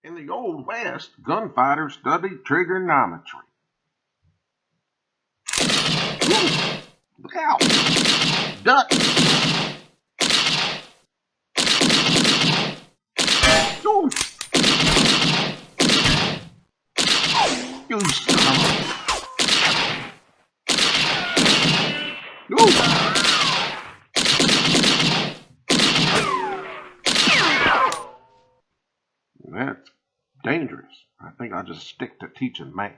In the Old West, gunfighters studied trigonometry. Ooh, look out! Duck! Ooh. You son Ooh. That's dangerous. I think I'll just stick to teaching math.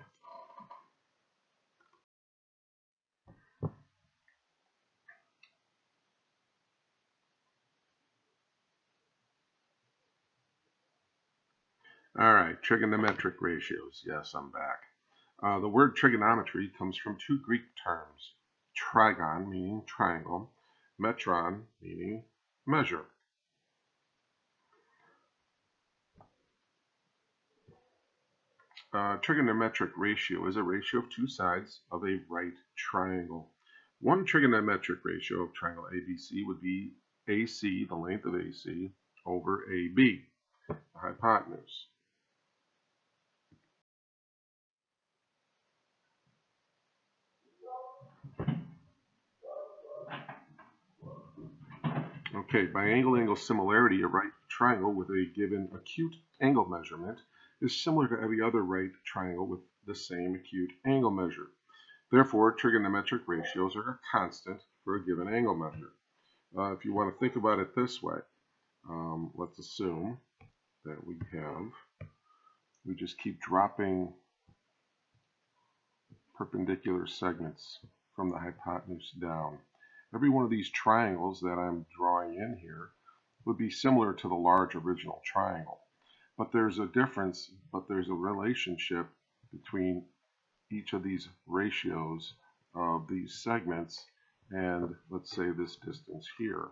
All right, trigonometric ratios. Yes, I'm back. The word trigonometry comes from two Greek terms, trigon, meaning triangle, metron, meaning measure. Trigonometric ratio is a ratio of two sides of a right triangle. One trigonometric ratio of triangle ABC would be AC, the length of AC, over AB, the hypotenuse. Okay, by angle-angle similarity, a right triangle with a given acute angle measurement is similar to every other right triangle with the same acute angle measure. Therefore, trigonometric ratios are a constant for a given angle measure. If you want to think about it this way, let's assume that we just keep dropping perpendicular segments from the hypotenuse down. Every one of these triangles that I'm drawing in here would be similar to the large original triangle. But there's a difference, there's a relationship between each of these ratios of these segments and, let's say, this distance here.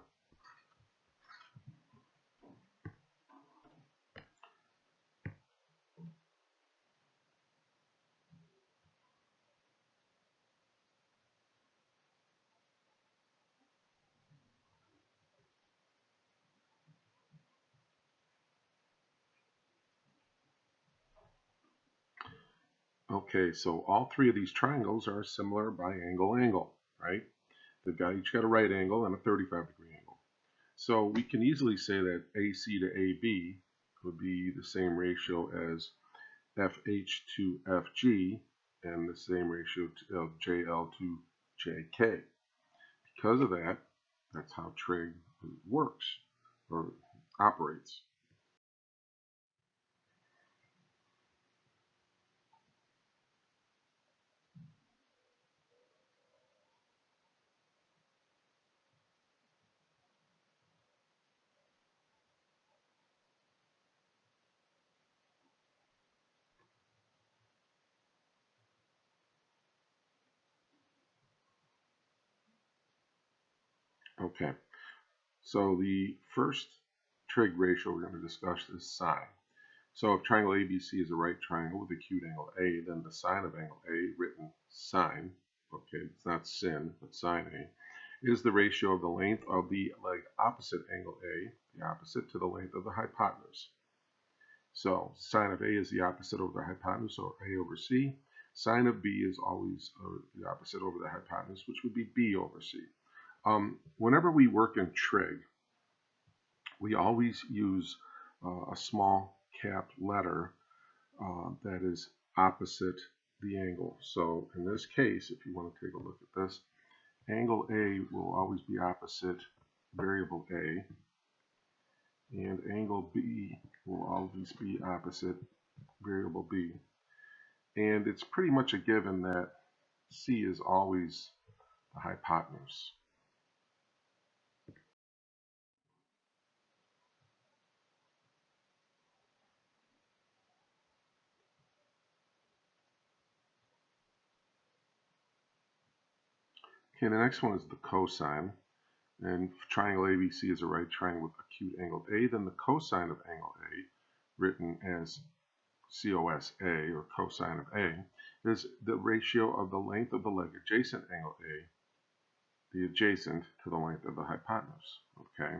Okay, so all three of these triangles are similar by angle, right? They've each got a right angle and a 35-degree angle. So we can easily say that AC to AB would be the same ratio as FH to FG and the same ratio of JL to JK. Because of that, that's how trig works or operates. Okay, so the first trig ratio we're going to discuss is sine. So if triangle ABC is a right triangle with acute angle A, then the sine of angle A, written sine, okay, it's not sin, but sine A, is the ratio of the length of the leg opposite angle A, the opposite to the length of the hypotenuse. So sine of A is the opposite over the hypotenuse, or A over C. Sine of B is always the opposite over the hypotenuse, which would be B over C. Whenever we work in trig, we always use a small cap letter that is opposite the angle. So in this case, if you want to take a look at this, angle A will always be opposite variable A, and angle B will always be opposite variable B. And it's pretty much a given that C is always the hypotenuse. Okay, the next one is the cosine. And if triangle ABC is a right triangle with acute angle A, then the cosine of angle A, written as COSA, or cosine of A, is the ratio of the length of the leg adjacent angle A, the adjacent to the length of the hypotenuse. Okay,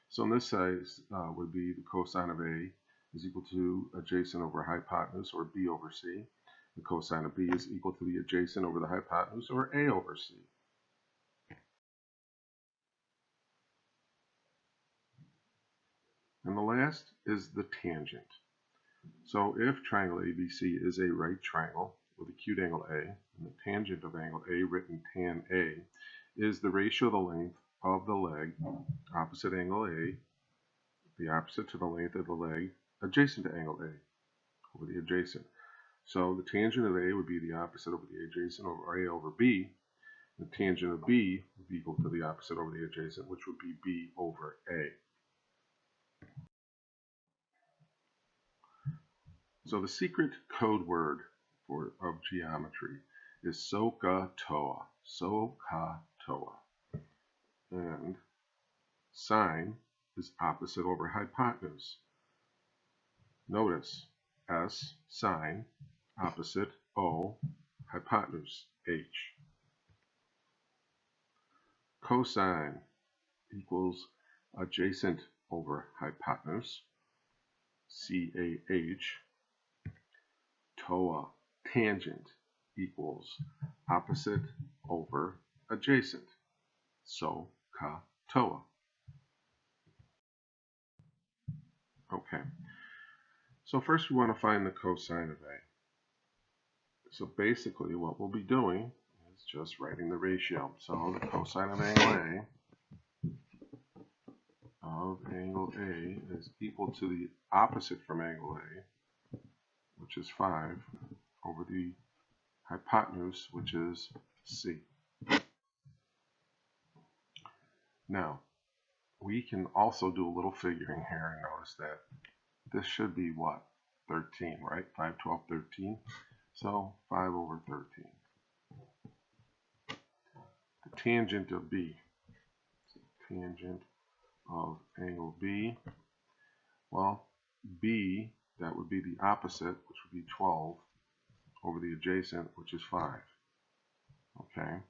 so in this case would be the cosine of A is equal to adjacent over hypotenuse, or B over C. The cosine of B is equal to the adjacent over the hypotenuse, or A over C. And the last is the tangent. So if triangle ABC is a right triangle with acute angle A, and the tangent of angle A, written tan A, is the ratio of the length of the leg opposite angle A, the opposite to the length of the leg adjacent to angle A, over the adjacent. So the tangent of A would be the opposite over the adjacent over A over B. The tangent of B would be equal to the opposite over the adjacent, which would be B over A. So the secret code word of geometry is SOHCAHTOA. SOHCAHTOA. And sine is opposite over hypotenuse. Notice S, sine, opposite, O, hypotenuse, H. Cosine equals adjacent over hypotenuse, CAH. TOA, tangent, equals opposite over adjacent, SOHCAHTOA. Okay, so first we want to find the cosine of A. So basically what we'll be doing is just writing the ratio. So the cosine of angle A is equal to the opposite from angle A, which is 5, over the hypotenuse, which is C. Now, we can also do a little figuring here and notice that this should be what? 13, right? 5, 12, 13. So 5 over 13. The tangent of B. Tangent of angle B. Well, B, that would be the opposite, which would be 12, over the adjacent, which is 5. Okay.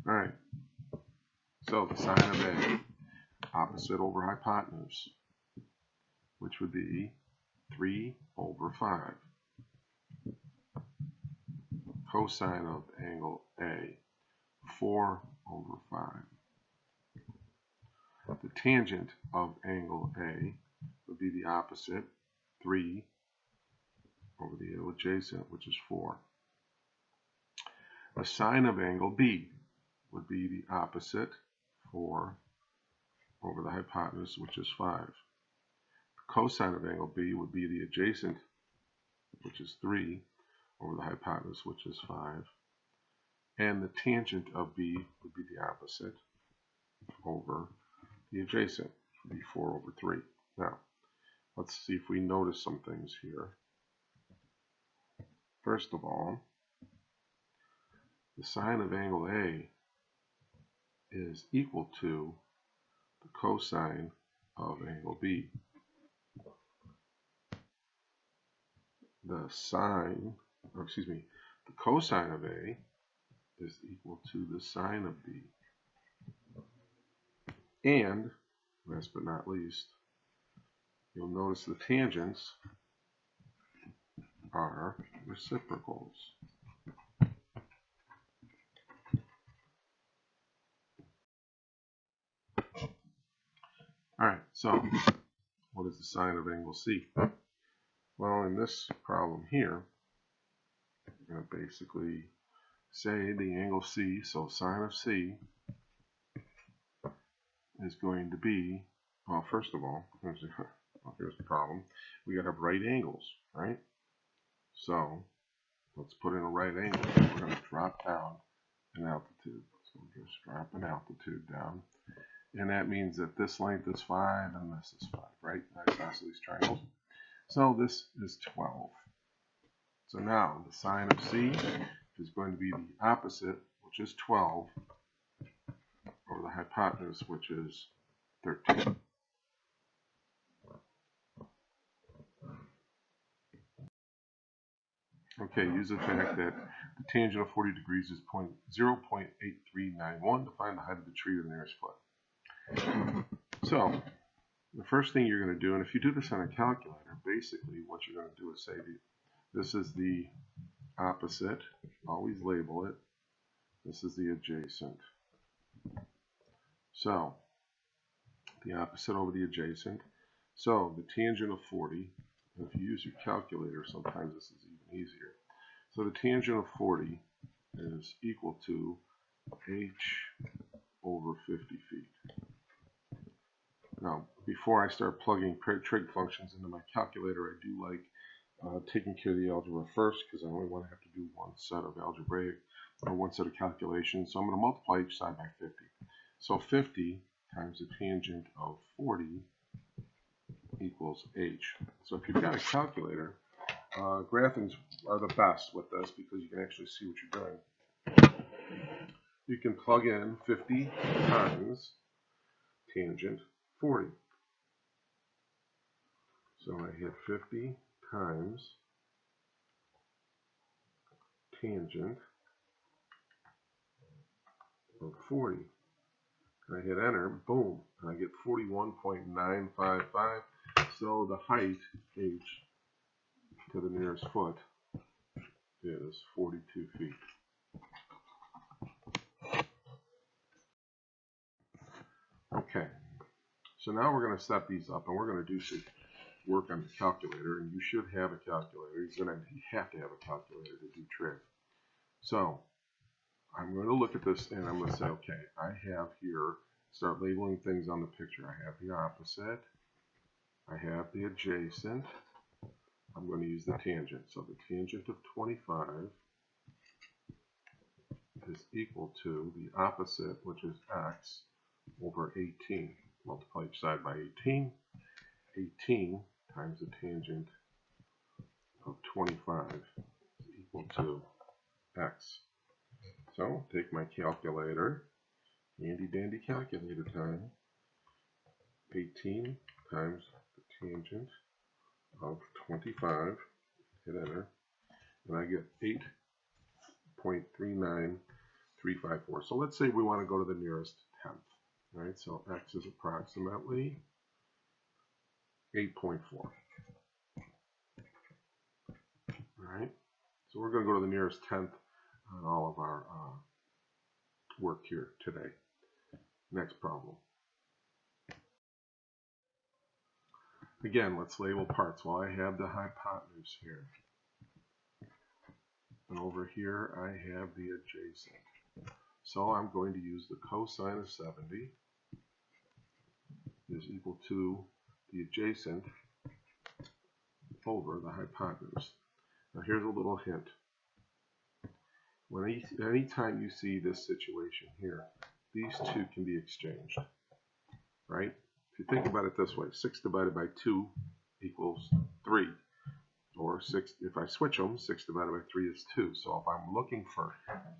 Alright. So the sine of A, opposite over hypotenuse, which would be 3 over 5. Cosine of angle A, 4 over 5. The tangent of angle A would be the opposite, 3 over the adjacent, which is 4. The sine of angle B would be the opposite, 4 over the hypotenuse, which is 5. The cosine of angle B would be the adjacent, which is 3 over the hypotenuse, which is 5. And the tangent of B would be the opposite over the adjacent, which would be 4 over 3. Now, let's see if we notice some things here. First of all, the sine of angle A is equal to the cosine of angle B. The cosine of A is equal to the sine of B. And, last but not least, you'll notice the tangents are reciprocals. Alright, so what is the sine of angle C? Well, in this problem here, we're going to basically say the angle C, so sine of C is going to be, well, first of all, here's the problem. We got to have right angles, right? So let's put in a right angle. We're going to drop down an altitude. So we'll just drop an altitude down. And that means that this length is 5 and this is 5, right? Across these triangles. So this is 12. So now the sine of C is going to be the opposite, which is 12, over the hypotenuse, which is 13. Okay, use the fact that the tangent of 40 degrees is 0.8391 to find the height of the tree to the nearest foot. So, the first thing you're going to do, and if you do this on a calculator, basically what you're going to do is say this is the opposite, always label it, this is the adjacent. So, the opposite over the adjacent. So, the tangent of 40, and if you use your calculator, sometimes this is even easier. So, the tangent of 40 is equal to h over 50 feet. Now, before I start plugging trig functions into my calculator, I do like taking care of the algebra first, because I only want to have to do one set of algebraic, or one set of calculations. So I'm going to multiply each side by 50. So 50 times the tangent of 40 equals h. So if you've got a calculator, graphings are the best with this because you can actually see what you're doing. You can plug in 50 times tangent 40. So I hit 50 times tangent of 40. And I hit enter, boom, and I get 41.955. So the height, h, to the nearest foot is 42 feet. Okay, so now we're going to set these up, and we're going to do some work on the calculator, and you should have a calculator. You have to have a calculator to do trig. So I'm going to look at this, and I'm going to say, okay, I have here, start labeling things on the picture. I have the opposite, I have the adjacent, I'm going to use the tangent. So the tangent of 25 is equal to the opposite, which is x, over 18. Multiply each side by 18. 18 times the tangent of 25 is equal to x. So take my calculator, handy dandy calculator time. 18 times the tangent of 25, hit enter, and I get 8.39354. So let's say we want to go to the nearest tenth, right? So x is approximately 8.4. Right? So we're going to go to the nearest tenth on all of our work here today. Next problem. Again, let's label parts. Well, I have the hypotenuse here. And over here, I have the adjacent. So I'm going to use the cosine of 70 is equal to the adjacent over the hypotenuse. Now here's a little hint. Anytime you see this situation here, these two can be exchanged, right? If you think about it this way, 6 divided by 2 equals 3. Or 6, if I switch them, 6 divided by 3 is 2. So if I'm looking for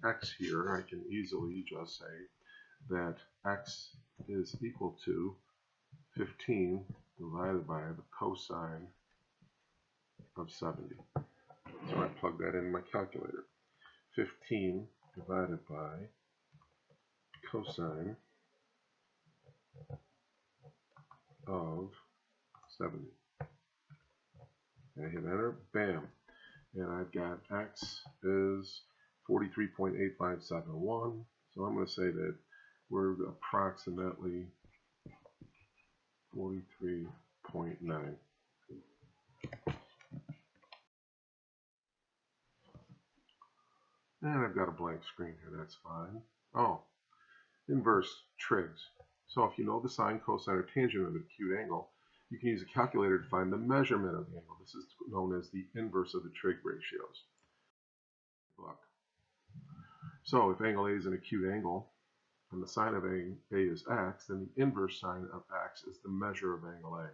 x here, I can easily just say that x is equal to 15 divided by the cosine of 70. So I plug that in my calculator. 15 divided by cosine of 70. And I hit enter, bam. And I've got x is 43.8571. So I'm going to say that we're approximately 43.9. And I've got a blank screen here, that's fine. Oh, inverse trigs. So if you know the sine, cosine, or tangent of an acute angle, you can use a calculator to find the measurement of the angle. This is known as the inverse of the trig ratios. Look. So if angle A is an acute angle, and the sine of A is x, then the inverse sine of x is the measure of angle A.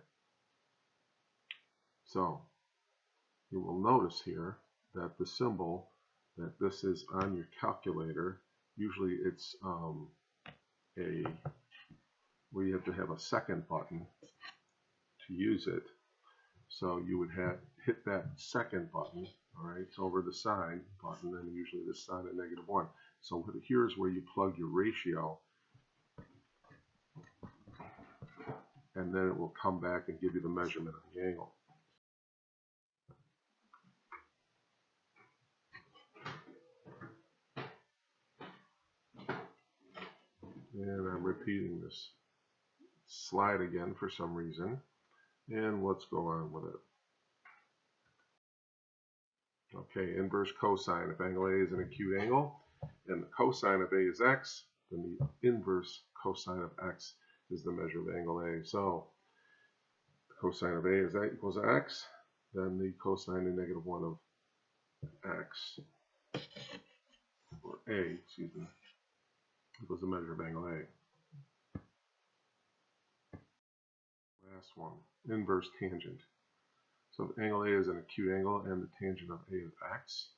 So you will notice here that the symbol that this is on your calculator, usually it's where you have to have a second button to use it. So you would hit that second button, All right, it's over the sine, and then usually the sine of -1. So here's where you plug your ratio, and then it will come back and give you the measurement of the angle. And I'm repeating this slide again for some reason. And let's go on with it. Okay, inverse cosine. If angle A is an acute angle and the cosine of A is x, then the inverse cosine of x is the measure of angle A. So the cosine of A is equals to x, then the cosine of -1 of x, or A, excuse me, equals the measure of angle A. Last one, inverse tangent. So if angle A is an acute angle and the tangent of A is x,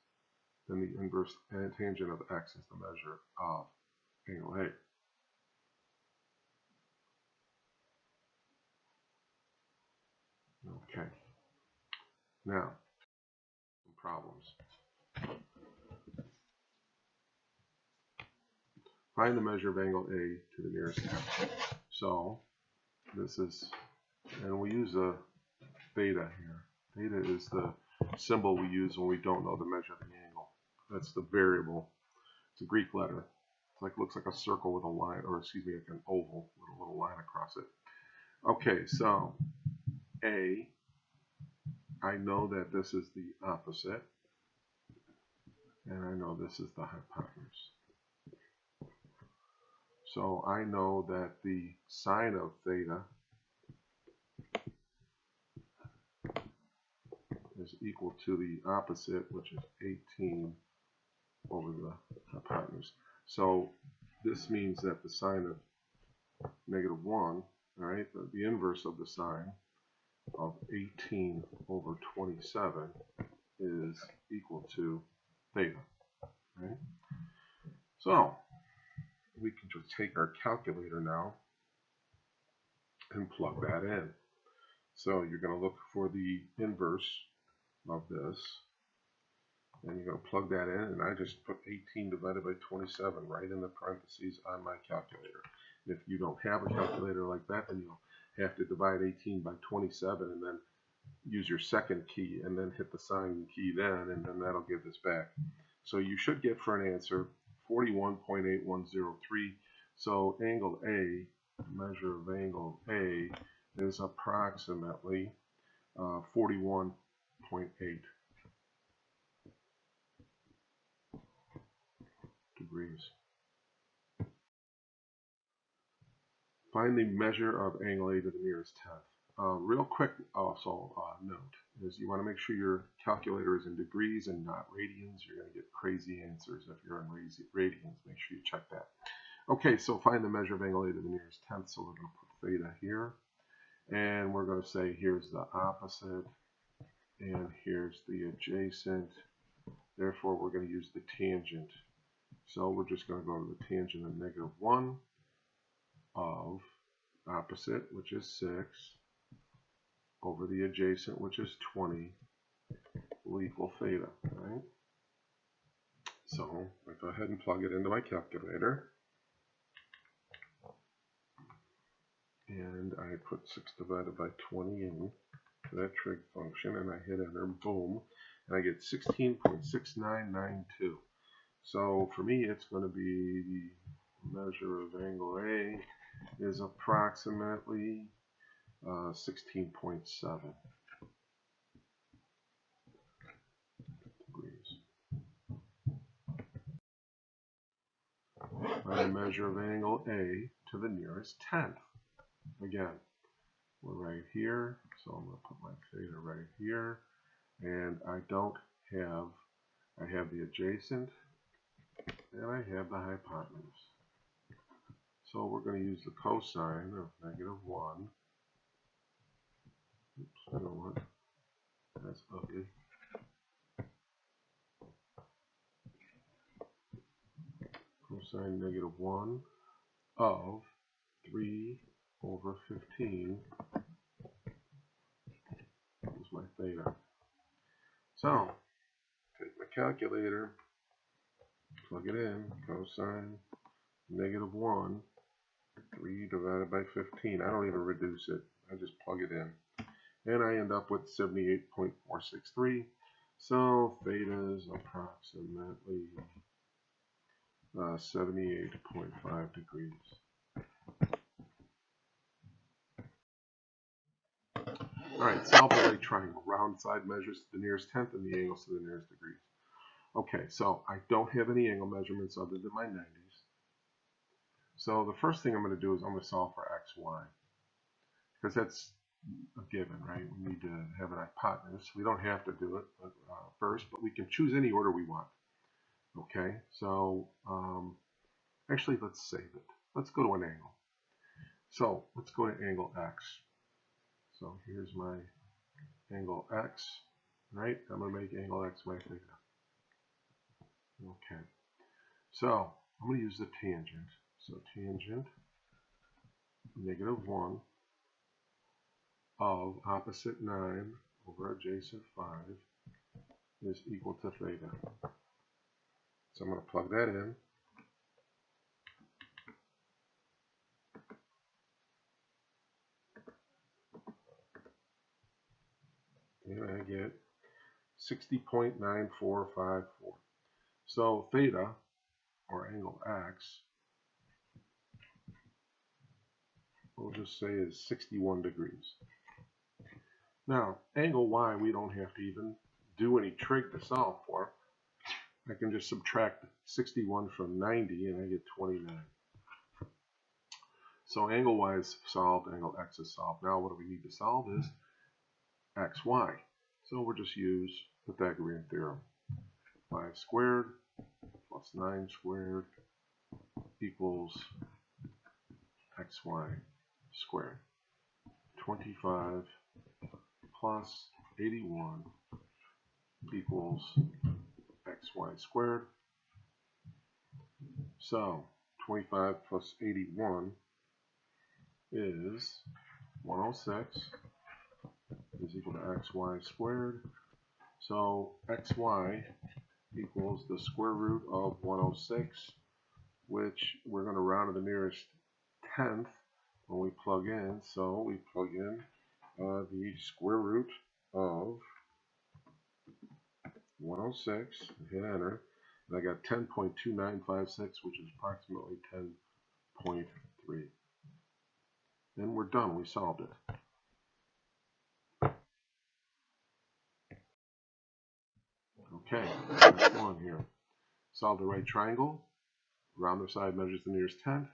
then the inverse tangent of x is the measure of angle A. Okay. Now, some problems. Find the measure of angle A to the nearest half. So this is, and we use a theta here. Theta is the symbol we use when we don't know the measure of the angle. That's the variable. It's a Greek letter. It's like, looks like a circle with a line, or excuse me, like an oval with a little line across it. Okay, so A, I know that this is the opposite, and I know this is the hypotenuse. So I know that the sine of theta is equal to the opposite, which is 18 over the hypotenuse. So this means that the sine of -1, all right, the inverse of the sine of 18 over 27 is equal to theta, right? So we can just take our calculator now and plug that in. So you're going to look for the inverse of this, and you're going to plug that in, and I just put 18 divided by 27 right in the parentheses on my calculator. If you don't have a calculator like that, then you'll have to divide 18 by 27 and then use your second key and then hit the sign key then, and then that'll give this back. So you should get for an answer 41.8103. So angle A, measure of angle A, is approximately 41.8 degrees. Find the measure of angle A to the nearest tenth. Real quick also note is you want to make sure your calculator is in degrees and not radians. You're going to get crazy answers if you're in radians. Make sure you check that. Okay, so find the measure of angle A to the nearest tenth. So we're going to put theta here. And we're going to say here's the opposite. And here's the adjacent. Therefore, we're going to use the tangent. So we're just going to go to the tangent of -1 of opposite, which is 6, over the adjacent, which is 20, will equal theta, right? So I go ahead and plug it into my calculator. And I put 6 divided by 20 in to that trig function, and I hit enter, boom, and I get 16.6992. So for me, it's going to be the measure of angle A is approximately 16.7 degrees. Find the measure of angle A to the nearest tenth. Again, we're right here, so I'm going to put my theta right here, and I have the adjacent, and I have the hypotenuse. So we're going to use the cosine of -1. Oops, you know what? That's ugly. Cosine -1 of 3 over 15 is my theta. So calculator, plug it in, cosine -1, 3 divided by 15. I don't even reduce it, I just plug it in. And I end up with 78.463. So theta is approximately 78.5 degrees. Alright, solve the right triangle. Round side measures to the nearest tenth and the angles to the nearest degrees. Okay, so I don't have any angle measurements other than my 90s. So the first thing I'm going to do is I'm going to solve for xy. Because that's a given, right? We need to have an hypotenuse. We don't have to do it first, but we can choose any order we want. Okay, so actually let's save it. Let's go to an angle. So let's go to angle x. So here's my angle x, right? I'm going to make angle x my theta. Okay, so I'm going to use the tangent. So tangent -1 of opposite 9 over adjacent 5 is equal to theta. So I'm going to plug that in. And I get 60.9454. So theta, or angle x, we'll just say is 61 degrees. Now, angle y, we don't have to even do any trig to solve for. I can just subtract 61 from 90 and I get 29. So angle y is solved, angle x is solved. Now what do we need to solve is xy. So we'll just use Pythagorean theorem. 5 squared plus 9 squared equals xy squared. 25 plus 81 equals xy squared. So 25 plus 81 is 106 is equal to xy squared. So xy equals the square root of 106, which we're going to round to the nearest tenth when we plug in. So we plug in the square root of 106, hit enter, and I got 10.2956, which is approximately 10.3. And we're done, we solved it. Okay, next one here. Solve the right triangle. Round the side measures the nearest tenth.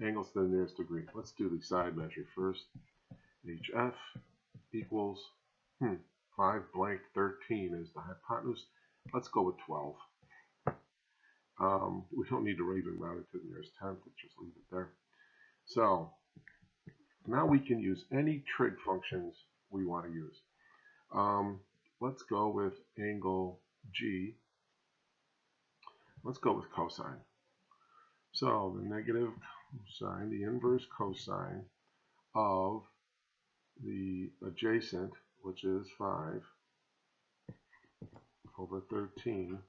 Angles to the nearest degree. Let's do the side measure first. HF equals 5 blank 13 is the hypotenuse. Let's go with 12. We don't need to even round it to the nearest tenth. Let's just leave it there. So now we can use any trig functions we want to use. Let's go with angle G. Let's go with cosine. So the negative cosine, the inverse cosine of the adjacent, which is 5 over 13,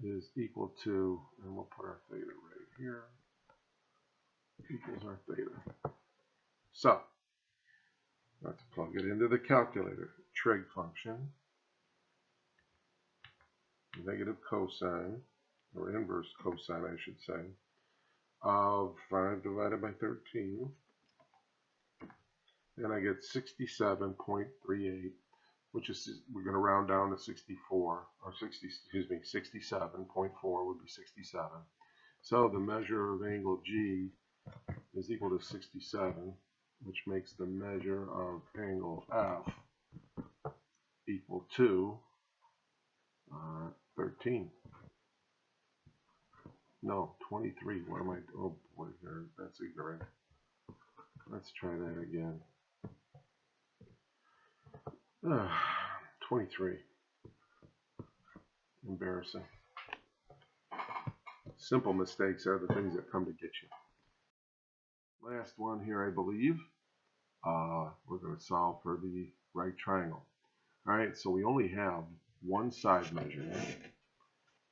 is equal to, and we'll put our theta right here, equals our theta. So let's plug it into the calculator. Trig function, negative cosine, or inverse cosine I should say, of 5 divided by 13, and I get 67.38, which is, we're going to round down to 64, or 60, excuse me, 67.4 would be 67. So the measure of angle G is equal to 67, which makes the measure of angle F equal to 13. No, 23. What am I? Oh boy, that's ignorant. Let's try that again. 23. Embarrassing. Simple mistakes are the things that come to get you. Last one here, I believe. We're going to solve for the right triangle. All right, so we only have one side measurement.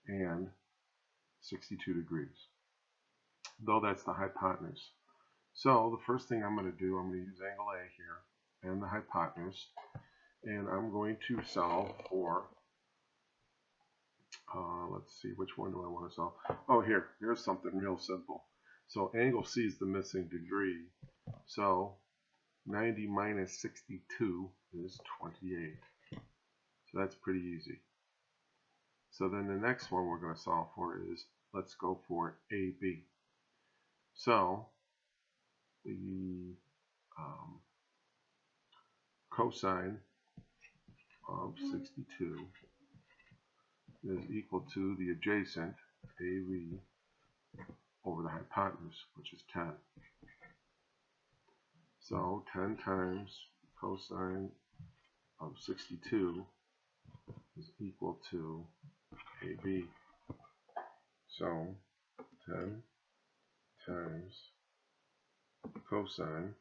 and 62 degrees, though that's the hypotenuse. So the first thing I'm going to do, I'm going to use angle A here and the hypotenuse, and I'm going to solve for, let's see, which one do I want to solve? Oh, here's something real simple. So angle C is the missing degree, so 90 minus 62 is 28. So that's pretty easy. So then the next one we're going to solve for is, let's go for AB. So the cosine of 62 is equal to the adjacent AB over the hypotenuse, which is 10. So 10 times cosine of 62 is equal to AB. So 10 times cosine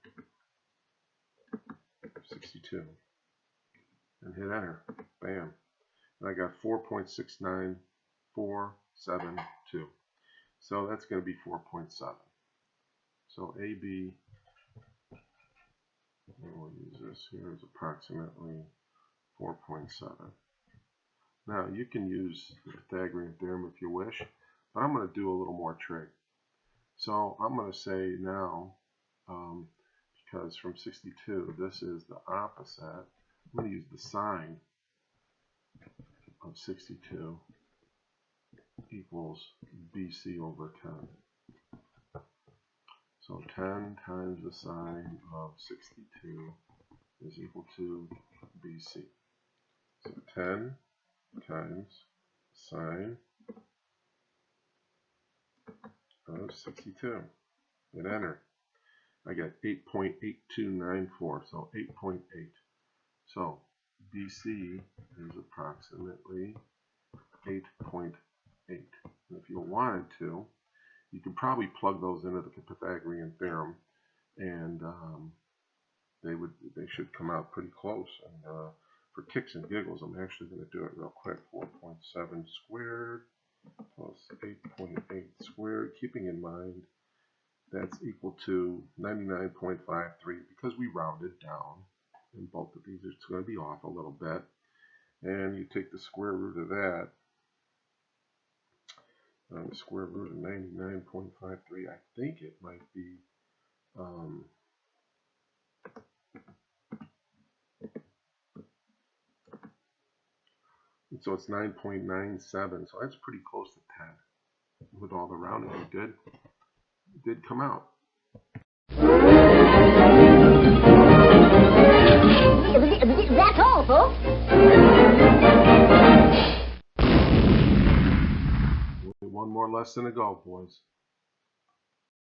of 62, and hit enter. Bam. And I got 4.69472. So that's going to be 4.7. So AB, we'll use this here, is approximately 4.7. Now you can use the Pythagorean theorem if you wish, but I'm going to do a little more trig. So I'm going to say now, because from 62 this is the opposite, I'm going to use the sine of 62 equals BC over 10. So 10 times the sine of 62 is equal to BC. So 10 times sine of 62. Hit enter. I got 8.8294, so 8.8. So BC is approximately 8.8. And if you wanted to, you could probably plug those into the Pythagorean theorem, and they should come out pretty close. And for kicks and giggles, I'm actually going to do it real quick. 4.7 squared plus 8.8 squared, keeping in mind that's equal to 99.53 because we rounded down, and both of these are going to be off a little bit. And you take the square root of that, the square root of 99.53, I think it might be so it's 9.97, so that's pretty close to 10. With all the rounding, it did come out. That's all, folks. One more lesson to go, boys.